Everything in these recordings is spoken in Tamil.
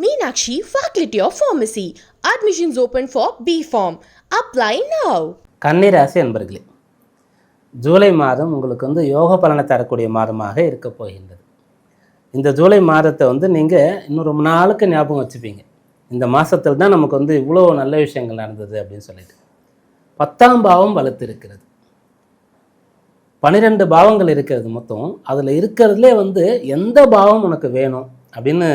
Meenakshi Faculty of Pharmacy. Admissions open for B.Pharm. Apply now. கன்னிராசி அன்பர்களே, ஜூலை மாதம் உங்களுக்கு யோக பலனை தரக்கூடிய மாதமாக இருக்க போகின்றது. இந்த ஜூலை மாதத்தை நீங்கள் இன்னும் ரொம்ப நாளுக்கு ஞாபகம் வச்சுப்பீங்க. இந்த மாதத்தில் தான் நமக்கு இவ்வளோ நல்ல விஷயங்கள் நடந்தது அப்படின்னு சொல்லிட்டு. 10ஆம் பாவம் வலுத்து இருக்கிறது. 12 பாவங்கள் இருக்கிறது மொத்தம். அதில் இருக்கிறதுலே எந்த பாவம் உனக்கு வேணும் அப்படின்னு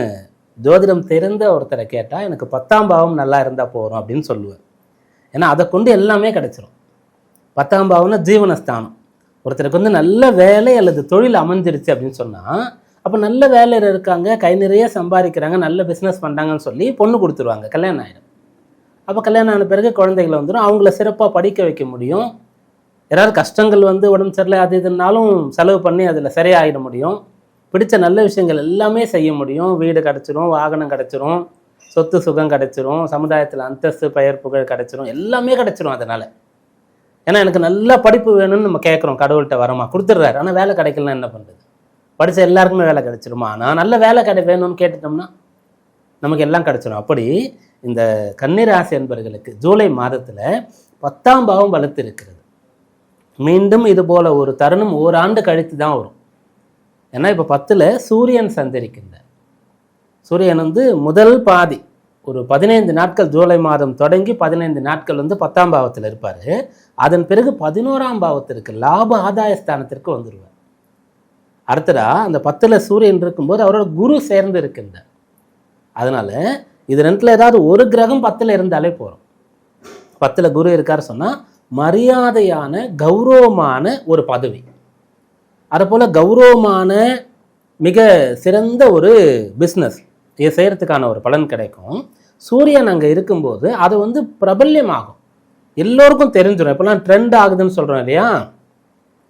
ஜோதிடம் தெரிந்த ஒருத்தரை கேட்டால் எனக்கு 10ஆம் பாவம் நல்லா இருந்தால் போகிறோம் அப்படின்னு சொல்லுவேன். ஏன்னா அதை கொண்டு எல்லாமே கிடச்சிரும். 10ஆம் பாவம்னா ஜீவனஸ்தானம். ஒருத்தருக்கு நல்ல வேலை அல்லது தொழில் அமைஞ்சிருச்சு அப்படின்னு சொன்னால், அப்போ நல்ல வேலையில் இருக்காங்க, கை நிறைய சம்பாதிக்கிறாங்க, நல்ல பிஸ்னஸ் பண்ணுறாங்கன்னு சொல்லி பொண்ணு கொடுத்துருவாங்க, கல்யாணம் ஆகிடும். அப்போ கல்யாணம் ஆன பிறகு குழந்தைகளை வந்துடும், அவங்கள சிறப்பாக படிக்க வைக்க முடியும். யாராவது கஷ்டங்கள் உடம்பு சரியில்லை அது இதுனாலும் செலவு பண்ணி அதில் சரியாகிட முடியும். பிடிச்ச நல்ல விஷயங்கள் எல்லாமே செய்ய முடியும். வீடு கிடச்சிரும், வாகனம் கிடச்சிரும், சொத்து சுகம் கிடச்சிரும், சமுதாயத்தில் அந்தஸ்து பெயர் புகழ் கிடச்சிரும், எல்லாமே கிடச்சிரும். அதனால் ஏன்னா எனக்கு நல்ல படிப்பு வேணும்னு நம்ம கேட்குறோம், கடவுள்கிட்ட வரமா கொடுத்துட்றாரு. ஆனால் வேலை கிடைக்கலன்னா என்ன பண்ணுறது? படித்த எல்லாருக்குமே வேலை கிடைச்சிருமா? ஆனால் நல்ல வேலை வேணும்னு கேட்டுட்டோம்னா நமக்கு எல்லாம் கிடச்சிரும். அப்படி இந்த கன்னிராசி என்பவர்களுக்கு ஜூலை மாதத்தில் 10ஆம் பாவம் வலுத்து இருக்கிறது. மீண்டும் இது போல் ஒரு தருணம் ஓராண்டு கழித்து தான் வரும். ஏன்னா இப்போ 10ல் சூரியன் சஞ்சரிக்கின்றார். சூரியன் முதல் பாதி ஒரு 15 நாட்கள் ஜூலை மாதம் தொடங்கி 15 நாட்கள் 10ஆம் பாவத்தில் இருப்பார். அதன் பிறகு 11ஆம் பாவத்திற்கு லாப ஆதாயஸ்தானத்திற்கு வந்துடுவார். அடுத்ததா அந்த 10ல் சூரியன் இருக்கும்போது அவரோட குரு சேர்ந்து இருக்கின்றார். அதனால் இது ரெண்டில் ஏதாவது ஒரு கிரகம் 10ல் இருந்தாலே போகிறோம். 10ல் குரு இருக்கார் சொன்னால் மரியாதையான கௌரவமான ஒரு பதவி, அதுபோல் கௌரவமான மிக சிறந்த ஒரு பிஸ்னஸ் இதை செய்கிறதுக்கான ஒரு பலன் கிடைக்கும். சூரியன் அங்கே இருக்கும்போது அது பிரபல்யமாகும், எல்லோருக்கும் தெரிஞ்சிடும். இப்போலாம் ட்ரெண்ட் ஆகுதுன்னு சொல்கிறோம் இல்லையா?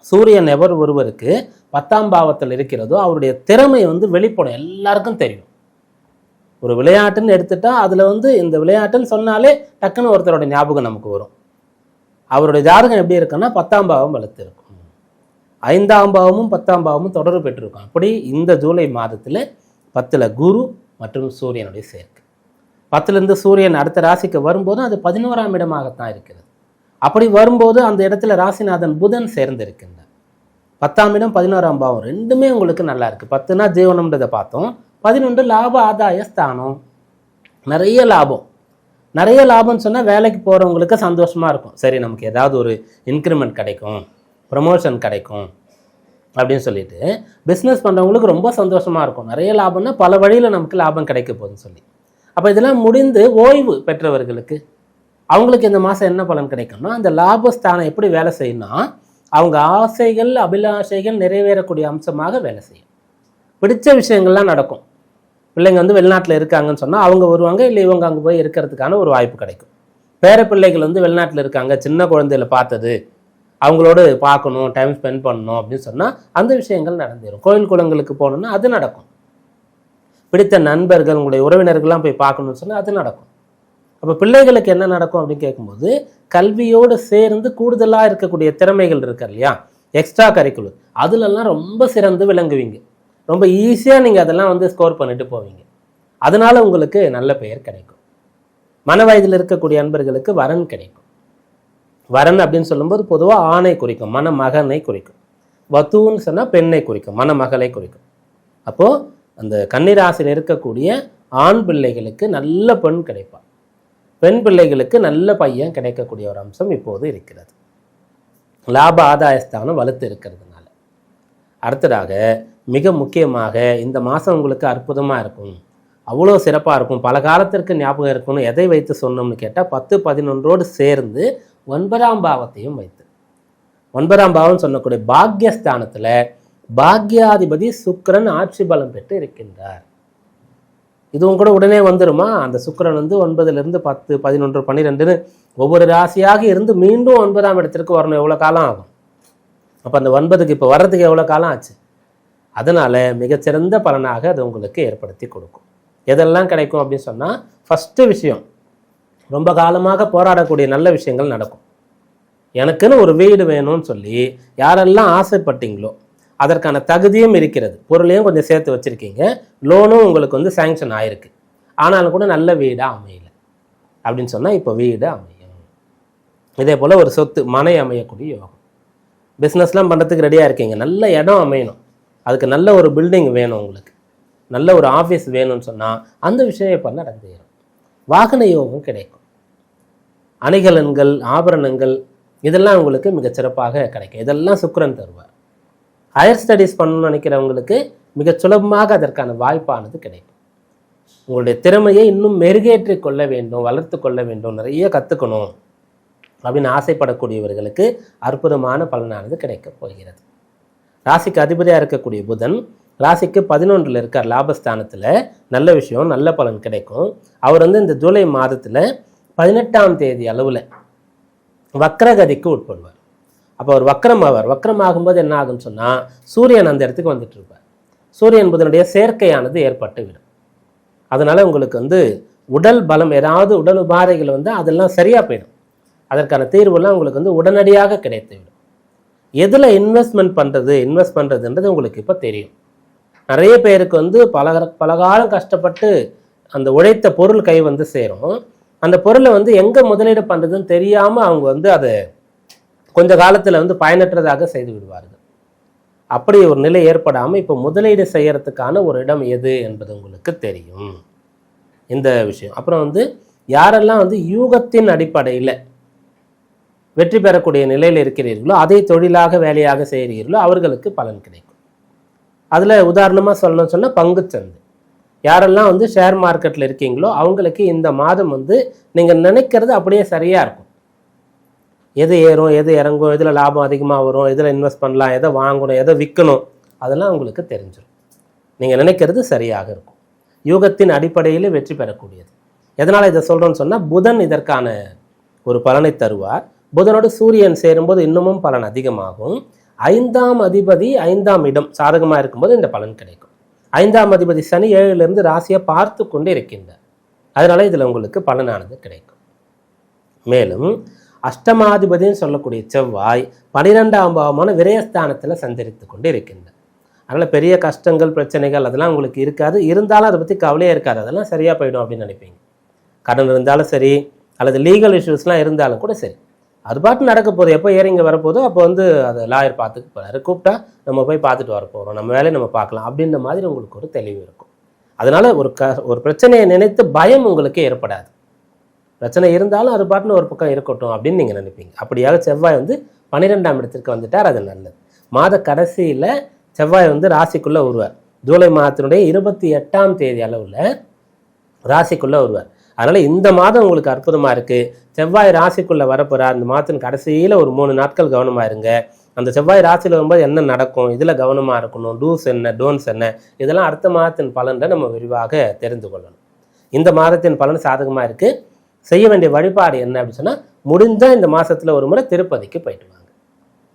சூரியன் ஒருவருக்கு 10ஆம் பாவத்தில் இருக்கிறதோ அவருடைய திறமை வெளிப்படும், எல்லாருக்கும் தெரியும். ஒரு விளையாட்டுன்னு எடுத்துட்டா அதில் இந்த விளையாட்டுன்னு சொன்னாலே டக்குன்னு ஒருத்தரோட ஞாபகம் நமக்கு வரும். அவருடைய ஜாதகம் எப்படி இருக்குன்னா 10ஆம் பாவம் வலுத்து இருக்கும். 5ஆம் பாவமும் 10ஆம் பாவமும் தொடர்பு பெற்றிருக்கும். அப்படி இந்த ஜூலை மாதத்தில் 10ல் குரு மற்றும் சூரியனுடைய சேர்க்கை. 10லேருந்து சூரியன் அடுத்த ராசிக்கு வரும்போது அது 11ஆம் இடமாகத்தான் இருக்கிறது. அப்படி வரும்போது அந்த இடத்துல ராசிநாதன் புதன் சேர்ந்திருக்கின்றார். 10ஆம் இடம் 11ஆம் பாவம் ரெண்டுமே உங்களுக்கு நல்லா இருக்குது. 10னா ஜீவனம்ன்றதை பார்த்தோம். 11 லாப ஆதாய ஸ்தானம். நிறைய லாபம்னு சொன்னால் வேலைக்கு போகிறவங்களுக்கு சந்தோஷமாக இருக்கும். சரி, நமக்கு ஏதாவது ஒரு இன்க்ரிமெண்ட் கிடைக்கும், ப்ரமோஷன் கிடைக்கும் அப்படின்னு சொல்லிட்டு பிஸ்னஸ் பண்ணுறவங்களுக்கு ரொம்ப சந்தோஷமாக இருக்கும். நிறைய லாபம்னா பல வழியில் நமக்கு லாபம் கிடைக்க போகுதுன்னு சொல்லி. அப்போ இதெல்லாம் முடிந்து ஓய்வு பெற்றவர்களுக்கு அவங்களுக்கு இந்த மாதம் என்ன பலன் கிடைக்கும்னா, அந்த லாபஸ்தானம் எப்படி வேலை செய்யணும்னா அவங்க ஆசைகள் அபிலாஷைகள் நிறைவேறக்கூடிய அம்சமாக வேலை செய்யும். பிடிச்ச விஷயங்கள்லாம் நடக்கும். பிள்ளைங்க வெளிநாட்டில் இருக்காங்கன்னு சொன்னால் அவங்க வருவாங்க, இல்லை இவங்க அங்கே போய் இருக்கிறதுக்கான ஒரு வாய்ப்பு கிடைக்கும். பேர பிள்ளைகள் வெளிநாட்டில் இருக்காங்க, சின்ன குழந்தையில பார்த்தது அவங்களோடு பார்க்கணும், டைம் ஸ்பெண்ட் பண்ணணும் அப்படின்னு சொன்னால் அந்த விஷயங்கள் நடந்துடும். கோயில் குளங்களுக்கு போகணுன்னா அது நடக்கும். பிடித்த நண்பர்கள் உங்களுடைய உறவினர்கள்லாம் போய் பார்க்கணும்னு சொன்னால் அது நடக்கும். அப்போ பிள்ளைகளுக்கு என்ன நடக்கும் அப்படின்னு கேட்கும்போது, கல்வியோடு சேர்ந்து கூடுதலாக இருக்கக்கூடிய திறமைகள் இருக்கு இல்லையா, எக்ஸ்ட்ரா கரிக்குலர், அதுலெல்லாம் ரொம்ப சிறந்து விளங்குவீங்க. ரொம்ப ஈஸியாக நீங்கள் அதெல்லாம் ஸ்கோர் பண்ணிட்டு போவீங்க. அதனால உங்களுக்கு நல்ல பெயர் கிடைக்கும். மன வயதில் இருக்கக்கூடிய அன்பர்களுக்கு வரன் கிடைக்கும். வரன் அப்படின்னு சொல்லும்போது பொதுவாக ஆணை குறிக்கும், மணமகனை குறிக்கும். வத்துன்னு சொன்னால் பெண்ணை குறிக்கும், மணமகளை குறிக்கும். அப்போது அந்த கன்னிராசியில் இருக்கக்கூடிய ஆண் பிள்ளைகளுக்கு நல்ல பெண் கிடைப்பார், பெண் பிள்ளைகளுக்கு நல்ல பையன் கிடைக்கக்கூடிய ஒரு அம்சம் இப்போது இருக்கிறது. லாப ஆதாயஸ்தானம் வலுத்து இருக்கிறதுனால. அடுத்ததாக மிக முக்கியமாக இந்த மாதம் உங்களுக்கு அற்புதமாக இருக்கும், அவ்வளோ சிறப்பாக இருக்கும், பல காலத்திற்கு ஞாபகம் இருக்கும்னு எதை வைத்து சொன்னோம்னு கேட்டால் 10, 11ஓடு சேர்ந்து 9ஆம் பாவத்தையும் வைத்து. 9ஆம் பாவம் சொல்லக்கூடிய பாக்யஸ்தானத்தில் பாக்யாதிபதி சுக்கிரன் ஆட்சி பலம் பெற்று இருக்கின்றார். இதுவும் கூட உடனே வந்துருமா? அந்த சுக்கிரன் 9லிருந்து 10, 11, 12ன்னு ஒவ்வொரு ராசியாக இருந்து மீண்டும் 9ஆம் இடத்திற்கு வரணும். எவ்வளோ காலம் ஆகும்? அப்போ அந்த 9க்கு இப்போ வர்றதுக்கு எவ்வளோ காலம் ஆச்சு? அதனால் மிகச்சிறந்த பலனாக அது உங்களுக்கு ஏற்படுத்தி கொடுக்கும். எதெல்லாம் கிடைக்கும் அப்படின்னு சொன்னால், ஃபஸ்ட்டு விஷயம், ரொம்ப காலமாக போராடக்கூடிய நல்ல விஷயங்கள் நடக்கும். எனக்குன்னு ஒரு வீடு வேணும்னு சொல்லி யாரெல்லாம் ஆசைப்பட்டீங்களோ அதற்கான தகுதியும் இருக்கிறது, பொருளையும் கொஞ்சம் சேர்த்து வச்சுருக்கீங்க, லோனும் உங்களுக்கு சேங்ஷன் ஆகிருக்கு. ஆனாலும் கூட நல்ல வீடாக அமையல அப்படின்னு சொன்னால் இப்போ வீடு அமையும். இதே போல் ஒரு சொத்து மனை அமையக்கூடிய யோகம். பிஸ்னஸ்லாம் பண்ணுறதுக்கு ரெடியாக இருக்கீங்க, நல்ல இடம் அமையணும், அதுக்கு நல்ல ஒரு பில்டிங் வேணும், உங்களுக்கு நல்ல ஒரு ஆஃபீஸ் வேணும்னு சொன்னால் அந்த விஷயம் இப்போ நடந்துடும். வாகன யோகம் கிடைக்கும். அணிகலன்கள் ஆபரணங்கள் இதெல்லாம் உங்களுக்கு மிகச்சிறப்பாக கிடைக்கும். இதெல்லாம் சுக்கிரன் தருவார். ஹையர் ஸ்டடீஸ் பண்ணணும்னு நினைக்கிறவங்களுக்கு மிக சுலபமாக அதற்கான வாய்ப்பானது கிடைக்கும். உங்களுடைய திறமையை இன்னும் மெருகேற்றி கொள்ள வேண்டும், வளர்த்து கொள்ள வேண்டும், நிறைய கற்றுக்கணும் அப்படின்னு ஆசைப்படக்கூடியவர்களுக்கு அற்புதமான பலனானது கிடைக்கப் போகிறது. ராசிக்கு அதிபதியாக இருக்கக்கூடிய புதன் ராசிக்கு 11ல் இருக்கார், லாபஸ்தானத்தில். நல்ல விஷயம், நல்ல பலன் கிடைக்கும். அவர் இந்த ஜூலை மாதத்தில் 18ஆம் தேதி அளவில் வக்ரகதிக்கு உட்படுவார். அப்போ அவர் வக்ரம் ஆகும்போது என்ன ஆகுன்னு சொன்னால் சூரியன் அந்த இடத்துக்கு வந்துட்டு இருப்பார். சூரியன் புதனுடைய சேர்க்கையானது ஏற்பட்டு விடும். அதனால் உங்களுக்கு உடல் பலம், ஏதாவது உடல் உபாதைகள் அதெல்லாம் சரியாக போயிடும். அதற்கான தீர்வுலாம் உங்களுக்கு உடனடியாக கிடைத்து விடும். எதில் இன்வெஸ்ட் பண்ணுறதுன்றது உங்களுக்கு இப்போ தெரியும். நிறைய பேருக்கு பல காலம் கஷ்டப்பட்டு அந்த உழைத்த பொருள் கை சேரும். அந்த பொருளை எங்கே முதலீடு பண்ணுறதுன்னு தெரியாமல் அவங்க அதை கொஞ்ச காலத்தில் பயனற்றதாக செய்து விடுவார்கள். அப்படி ஒரு நிலை ஏற்படாமல் இப்போ முதலீடு செய்யறதுக்கான ஒரு இடம் எது என்பது உங்களுக்கு தெரியும் இந்த விஷயம். அப்புறம் யாரெல்லாம் யூகத்தின் அடிப்படையில் வெற்றி பெறக்கூடிய நிலையில் இருக்கிறீர்களோ, அதை தொழிலாக வேலையாக செய்கிறீர்களோ அவர்களுக்கு பலன் கிடைக்கும். அதில் உதாரணமாக சொல்லணும்னு சொன்னால் பங்குச்சந்தை. யாரெல்லாம் ஷேர் மார்க்கெட்டில் இருக்கீங்களோ அவங்களுக்கு இந்த மாதம் நீங்கள் நினைக்கிறது அப்படியே சரியாக இருக்கும். எது ஏறும், எது இறங்கும், எதில் லாபம் அதிகமாக வரும், எதில் இன்வெஸ்ட் பண்ணலாம், எதை வாங்கணும், எதை விற்கணும், அதெல்லாம் உங்களுக்கு தெரிஞ்சிடும். நீங்கள் நினைக்கிறது சரியாக இருக்கும். யூகத்தின் அடிப்படையில் வெற்றி பெறக்கூடியது. எதனால் இதை சொல்கிறோன்னு சொன்னால் புதன் இதற்கான ஒரு பலனை தருவார். புதனோடு சூரியன் சேரும்போது இன்னமும் பலன் அதிகமாகும். 5ஆம் அதிபதி 5ஆம் இடம் சாதகமாக இருக்கும்போது இந்த பலன் கிடைக்கும். 5ஆம் அதிபதி சனி 7லிருந்து ராசியை பார்த்து கொண்டு இருக்கின்றார். அதனால இதில் உங்களுக்கு பலனானது கிடைக்கும். மேலும் அஷ்டமாதிபதினு சொல்லக்கூடிய செவ்வாய் 12ஆம் பாவமான விரயஸ்தானத்தில் சஞ்சரித்து கொண்டு இருக்கின்றார். அதனால் பெரிய கஷ்டங்கள் பிரச்சனைகள் அதெல்லாம் உங்களுக்கு இருக்காது. இருந்தாலும் அதை பற்றி கவலையே இருக்காது, அதெல்லாம் சரியாக போயிடும் அப்படின்னு நினைப்பீங்க. கடன் இருந்தாலும் சரி, அல்லது லீகல் இஷ்யூஸ்லாம் இருந்தாலும் கூட சரி, அது பாட்டு நடக்க போகுது. எப்போ ஏறிங்க வரப்போதோ அப்போ அதை லாயர் பார்த்துக்கு போகிறாரு, கூப்பிட்டா நம்ம போய் பார்த்துட்டு வர போகிறோம், நம்ம வேலையை நம்ம பார்க்கலாம் அப்படின்ற மாதிரி உங்களுக்கு ஒரு தெளிவு இருக்கும். அதனால் ஒரு பிரச்சனையை நினைத்து பயம் உங்களுக்கு ஏற்படாது. பிரச்சனை இருந்தாலும் அது பாட்டுன்னு ஒரு பக்கம் இருக்கட்டும் அப்படின்னு நீங்கள் நினைப்பீங்க. அப்படியாக செவ்வாய் 12ஆம் இடத்திற்கு வந்துட்டார், அது நல்லது. மாத கடைசியில் செவ்வாய் ராசிக்குள்ளே வருவார். ஜூலை மாதத்தினுடைய 28ஆம் தேதி அளவில் ராசிக்குள்ளே வருவார். அதனால் இந்த மாதம் உங்களுக்கு அற்புதமாக இருக்குது. செவ்வாய் ராசிக்குள்ளே வரப்போகிறார். இந்த மாதத்தின் கடைசியில் ஒரு 3 நாட்கள் கவனமாக இருங்க. அந்த செவ்வாய் ராசியில் வரும்போது என்ன நடக்கும், இதில் கவனமாக இருக்கணும், டூஸ் என்ன டோன்ஸ் என்ன, இதெல்லாம் அடுத்த மாதத்தின் பலனை நம்ம விரிவாக தெரிந்து கொள்ளணும். இந்த மாதத்தின் பலன் சாதகமாக இருக்குது. செய்ய வேண்டிய வழிபாடு என்ன அப்படின்னு சொன்னால், முடிஞ்சால் இந்த மாதத்தில் ஒரு முறை திருப்பதிக்கு போயிட்டு வாங்க.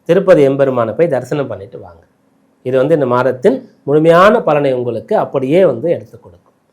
திருப்பதி எம்பெருமானை போய் தரிசனம் பண்ணிட்டு வாங்க. இது இந்த மாதத்தின் முழுமையான பலனை உங்களுக்கு அப்படியே எடுத்து கொடுக்கும்.